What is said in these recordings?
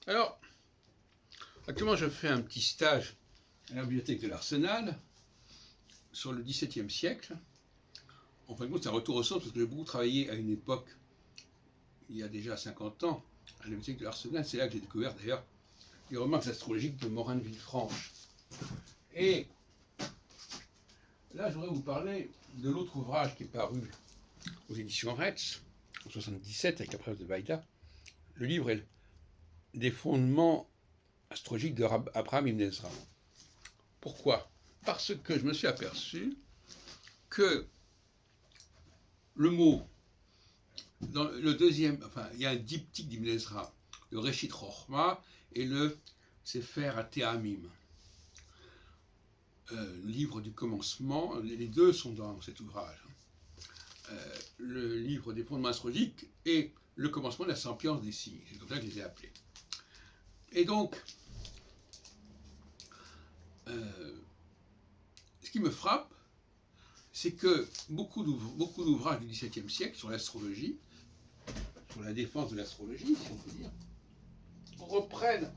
Alors, actuellement, je fais un petit stage à la bibliothèque de l'Arsenal sur le XVIIe siècle. En fin de compte, c'est un retour aux sources parce que j'ai beaucoup travaillé à une époque, il y a déjà 50 ans, à la bibliothèque de l'Arsenal. C'est là que j'ai découvert d'ailleurs les remarques astrologiques de Morin de Villefranche. Et là, je voudrais vous parler de l'autre ouvrage qui est paru aux éditions Retz, en 77, avec la presse de Vaïda. Le livre est des fondements astrologiques d'Abraham Ibn Ezra. Pourquoi? Parce que je me suis aperçu que le mot, dans le deuxième, enfin, il y a un diptyque d'Ibn Ezra, le Réchit Chochma et le Sefer HaTe'amim, le livre du commencement. Les deux sont dans cet ouvrage. Le livre des fondements astrologiques et le commencement de la sapience des signes. C'est comme ça que je les ai appelés. Et donc, ce qui me frappe, c'est que beaucoup d'ouvrages du XVIIe siècle sur l'astrologie, sur la défense de l'astrologie, si on peut dire, reprennent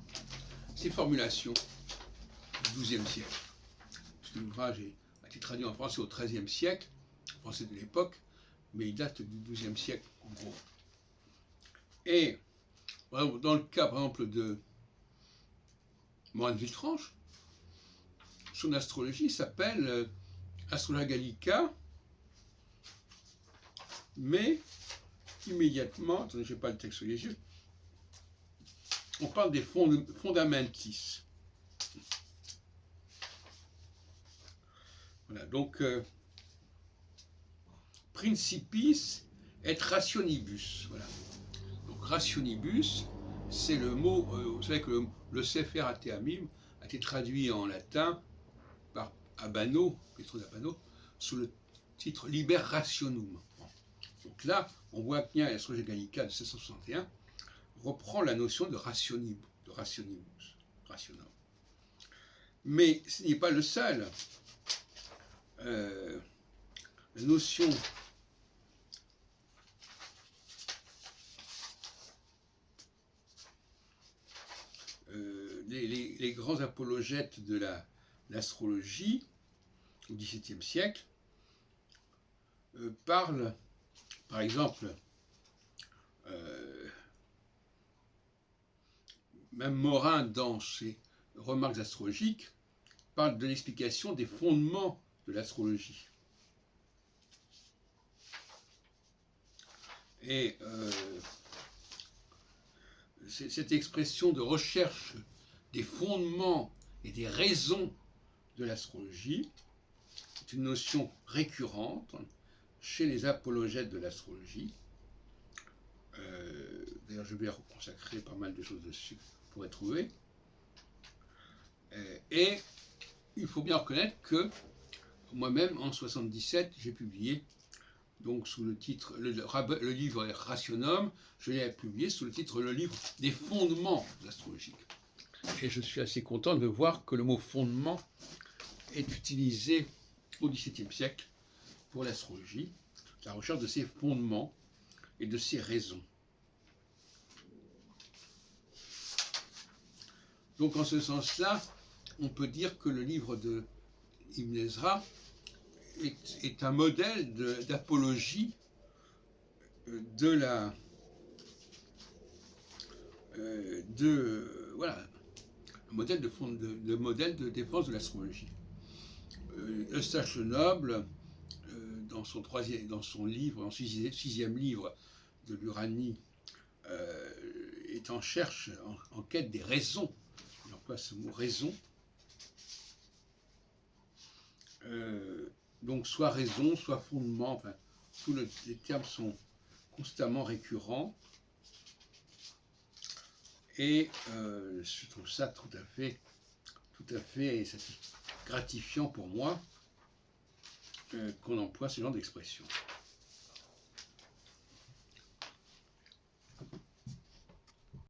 ces formulations du XIIe siècle. Parce que l'ouvrage a été traduit en français au XIIIe siècle, français de l'époque, mais il date du XIIe siècle, en gros. Et dans le cas, par exemple, de Morin de Villefranche, son astrologie s'appelle Astrologia Gallica, mais immédiatement, attendez, je n'ai pas le texte sous les yeux, on parle des Fundamentis. Voilà, donc Principis et Rationibus. Voilà. Donc Rationibus, c'est le mot, vous savez que le Sefer HaTe'amim a été traduit en latin par Abano, Pietro d'Abano, sous le titre Liber Rationum. Donc là, on voit bien l'Astrologia Gallica de 1661 reprend la notion de rationibus, rationum. Mais ce n'est pas le seul. La notion les grands apologètes de l'astrologie au XVIIe siècle parlent, par exemple, même Morin, dans ses remarques astrologiques, parle de l'explication des fondements de l'astrologie. Et cette expression de recherche des fondements et des raisons de l'astrologie est une notion récurrente chez les apologètes de l'astrologie. D'ailleurs, je vais consacrer pas mal de choses dessus pour les trouver. Et il faut bien reconnaître que moi-même, en 1977, j'ai publié, donc sous le titre, le livre Rationum, je l'ai publié sous le titre Le livre des fondements astrologiques. Et je suis assez content de voir que le mot fondement est utilisé au XVIIe siècle pour l'astrologie, la recherche de ses fondements et de ses raisons. Donc en ce sens-là, on peut dire que le livre de Ibn Ezra est un modèle d'apologie voilà, un modèle de défense de l'astrologie. Eustache Le Noble, dans son livre, en sixième livre de l'Uranie, est en quête des raisons. Il emploie ce mot raison. Donc soit raison, soit fondement, enfin, tous les termes sont constamment récurrents. Et je trouve ça tout à fait gratifiant pour moi qu'on emploie ce genre d'expression.